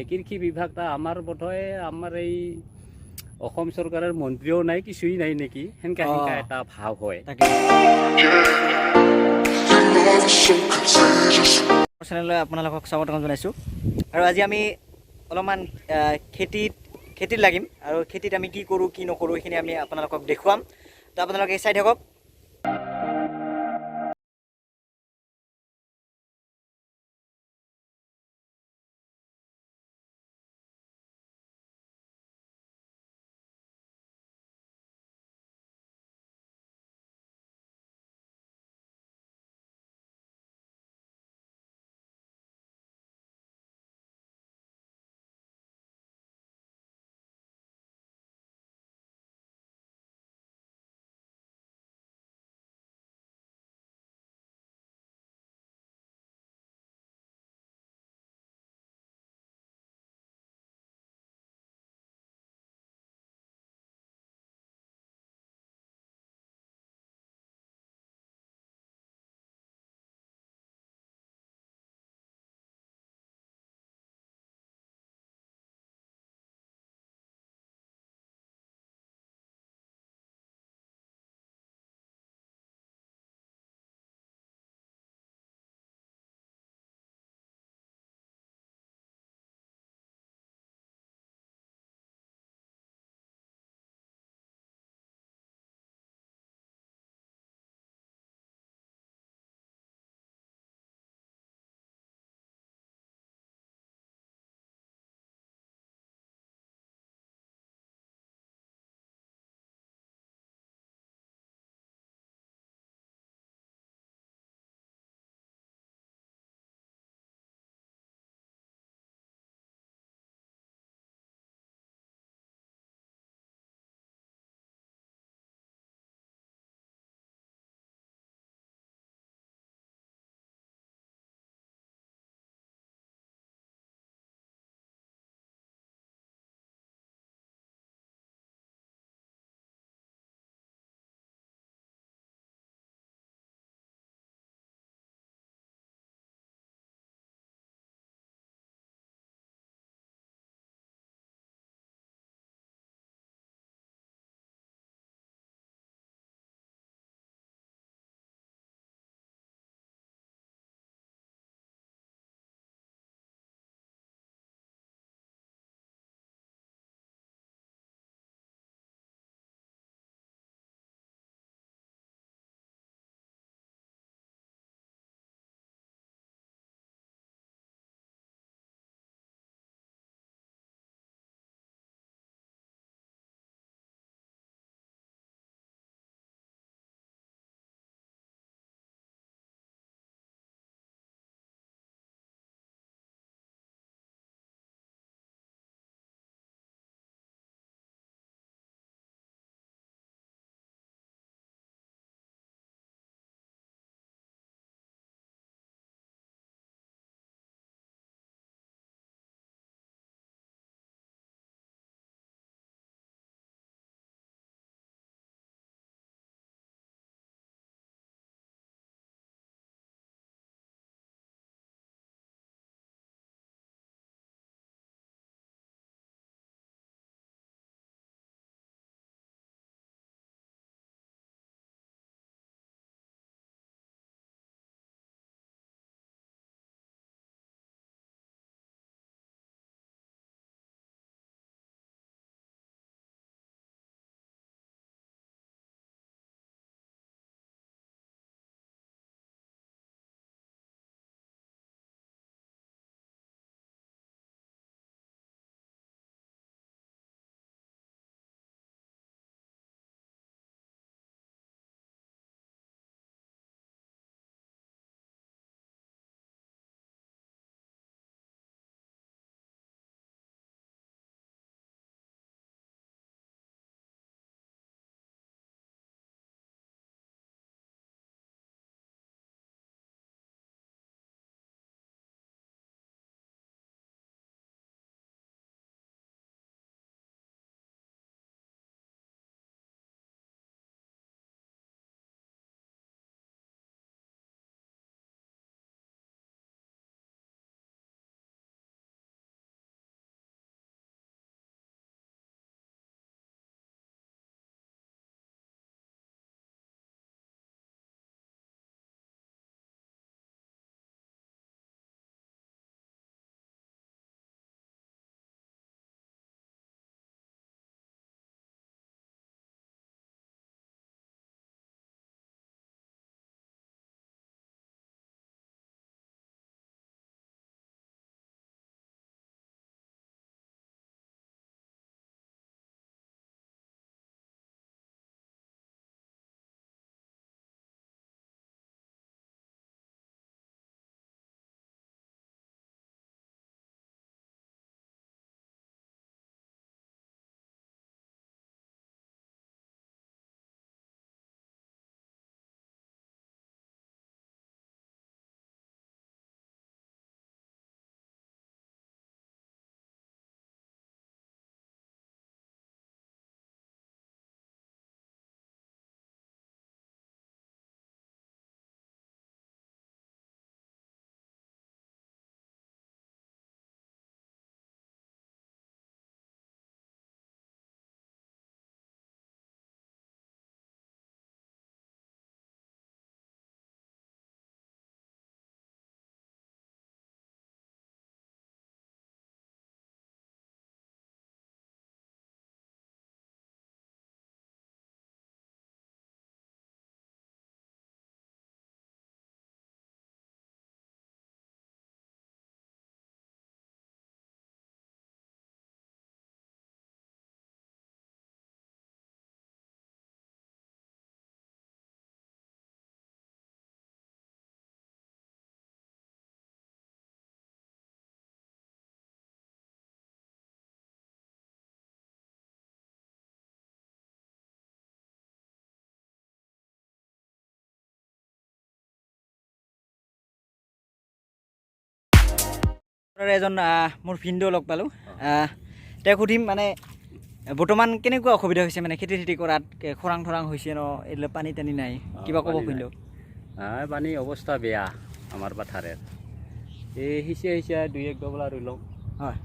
কৃষি বিভাগটা আমাৰ বোধহয় আমাৰ এই অসম চৰকাৰৰ মন্ত্ৰীও নাই কিছুই নাই নেকি সেনেকা এটা ভাৱ হয় তাকে চেনেললৈ আপোনালোকক স্বাগতম জনাইছোঁ আৰু আজি আমি অলপমান খেতিত লাগিম আৰু খেতিত আমি কি কৰোঁ কি নকৰোঁ এইখিনি আমি আপোনালোকক দেখুৱাম তো আপোনালোকে চাই থাকক। এজন মোৰ ভিনদেউ লগ পালোঁ তেওঁক সুধিম মানে বৰ্তমান কেনেকুৱা অসুবিধা হৈছে মানে খেতি কৰাত খৰাং হৈছে ন এইবিলাক পানী টানি নাই কিবা ক'ব ভিনদেউ পানী অৱস্থা বেয়া আমাৰ পথাৰৰ এই সিঁচিয়া 2-1 ডবলা ৰুই লওঁ হয়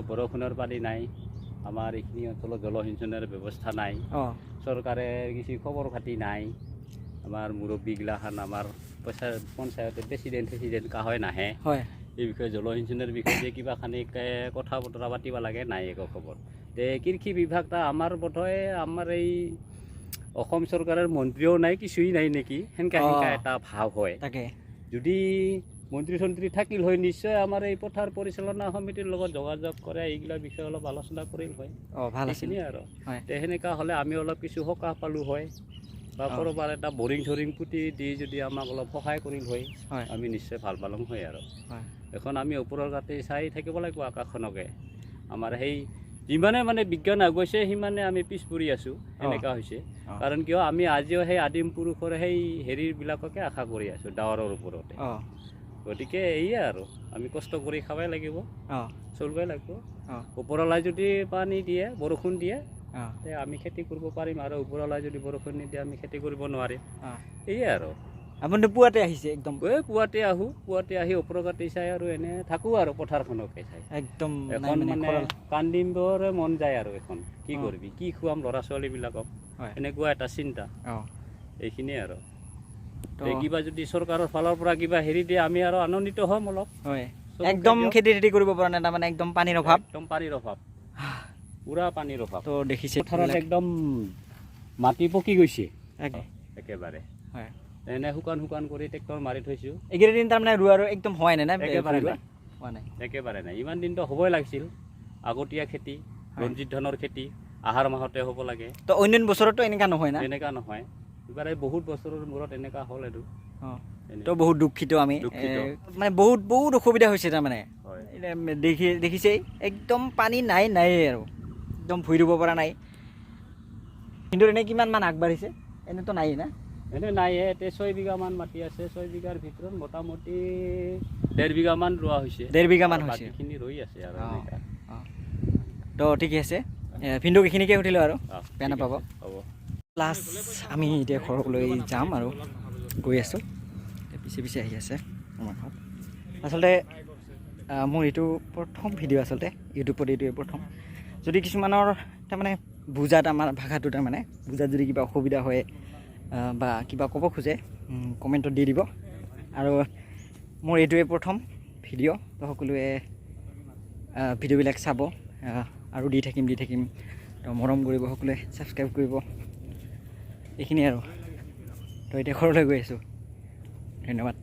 বৰষুণৰ পানী নাই আমাৰ এইখিনি অঞ্চলত জলসিঞ্চনৰ ব্যৱস্থা নাই চৰকাৰে কিছু খবৰ খাতি নাই আমাৰ মুৰব্বীগিলাখান আমাৰ পঞ্চায়তৰ প্ৰেচিডেণ্ট কাহয় নাহে হয় এই বিষয়ে জলসিঞ্চনৰ বিষয়ে কিবা খানি কথা বতৰা পাতিব লাগে নাই একো খবৰ কৃষি বিভাগটা আমাৰ বোধহয় আমাৰ এই অসম চৰকাৰৰ মন্ত্ৰীও নাই কিছুই নাই নেকি সেনেকা এটা ভাৱ হয় তাকে যদি মন্ত্ৰী থাকিল হয় নিশ্চয় আমাৰ এই পথাৰ পৰিচালনা সমিতিৰ লগত যোগাযোগ কৰে এইগিলা বিষয়ে অলপ আলোচনা কৰিল হয় ভাল আছিল আৰু সেনেকা হ'লে আমি অলপ কিছু সকাহ পালোঁ হয় বা ক'ৰবাৰ এটা বৰিং পুতি দি যদি আমাক অলপ সহায় কৰিল হয় আমি নিশ্চয় ভাল পালোঁ হয় আৰু এখন আমি ওপৰৰ কাটি চাই থাকিব লাগিব আকাশখনকে আমাৰ সেই যিমানে মানে বিজ্ঞান আগুৱাইছে সিমানে আমি পিছ পৰি আছোঁ এনেকুৱা হৈছে কাৰণ কিয় আমি আজিও সেই আদিম পুৰুষৰ সেই হেৰিবিলাককে আশা কৰি আছোঁ ডাৱৰৰ ওপৰতে গতিকে এইয়ে আৰু আমি কষ্ট কৰি খাবই লাগিব চলিবই লাগিব ওপৰলাই যদি পানী দিয়ে বৰষুণ দিয়ে তে আমি খেতি কৰিব পাৰিম আৰু ওপৰলাই যদি বৰষুণ নিদিয়ে আমি খেতি কৰিব নোৱাৰিম এইয়ে আৰু আপুনি পুৱাতে আহিছে একদম পুৱাতে আহি ওপৰৰ কাটি চাই আৰু এনে থাকোঁ আৰু পথাৰখনকে চাই একদম এখন মানে কান্দিবৰে মন যায় আৰু এখন কি কৰিবি কি খুৱাম ল'ৰা ছোৱালীবিলাকক এনেকুৱা এটা চিন্তা এইখিনিয়ে আৰু কিবা যদি চৰকাৰৰ ফালৰ পৰা কিবা হেৰি দিয়ে আমি আৰু আনন্দিত হ'ম অলপ একদম খেতি কৰিব পৰা নাই তাৰমানে একদম পানীৰ অভাৱ পুৰা পানীৰ অভাৱ তো দেখিছে পথাৰত একদম মাটি পকি গৈছে একেবাৰে এনে শুকান কৰি ট্ৰেক্টৰ মাৰি থৈছোঁ এইকেইদিন তাৰমানে ৰোৱা একদম হোৱাই নাই একেবাৰে নাই ইমান দিনটো হ'বই লাগিছিল আগতীয়া খেতি ৰঞ্জিত ধানৰ খেতি আহাৰ মাহতে হ'ব লাগে তো অন্য বছৰতো এনেকুৱা নহয় না এনেকুৱা নহয় এইবাৰ বহুত বছৰৰ মূৰত এনেকুৱা হ'ল এইটো তো বহুত দুখিত আমি মানে বহুত অসুবিধা হৈছে তাৰমানে দেখিছেই একদম পানী নাই আৰু একদম ভুই ৰুব পৰা নাই কিন্তু এনে কিমান মান আগবাঢ়িছে এনেতো নাই না এনে নাই এতিয়া 6 বিঘামান মাটি আছে 6 বিঘাৰ ভিতৰত মোটামুটি 1.5 বিঘামান ৰোৱা হৈছে 1.5 বিঘামান হৈছে বাকীখিনি ৰৈ আছে আৰু তো ঠিকে আছে ভিনদেউক এইখিনিকে সুধিলোঁ আৰু বেয়া নাপাব হ'ব প্লাছ আমি এতিয়া ঘৰলৈ যাম আৰু গৈ আছোঁ পিছে আহি আছে আমাৰ ঘৰত আচলতে মোৰ এইটো প্ৰথম ভিডিঅ' আচলতে ইউটিউবত এইটোৱে প্ৰথম যদি কিছুমানৰ তাৰমানে বুজাত আমাৰ ভাষাটো তাৰমানে বুজাত যদি কিবা অসুবিধা হয় বা কিবা ক'ব খোজে কমেণ্টত দি দিব আৰু মোৰ এইটোৱে প্ৰথম ভিডিঅ' তো সকলোৱে ভিডিঅ'বিলাক চাব আৰু দি থাকিম তো মৰম কৰিব সকলোৱে ছাবস্ক্ৰাইব কৰিব এইখিনিয়ে আৰু তো এতিয়া ঘৰলৈ গৈ আছোঁ ধন্যবাদ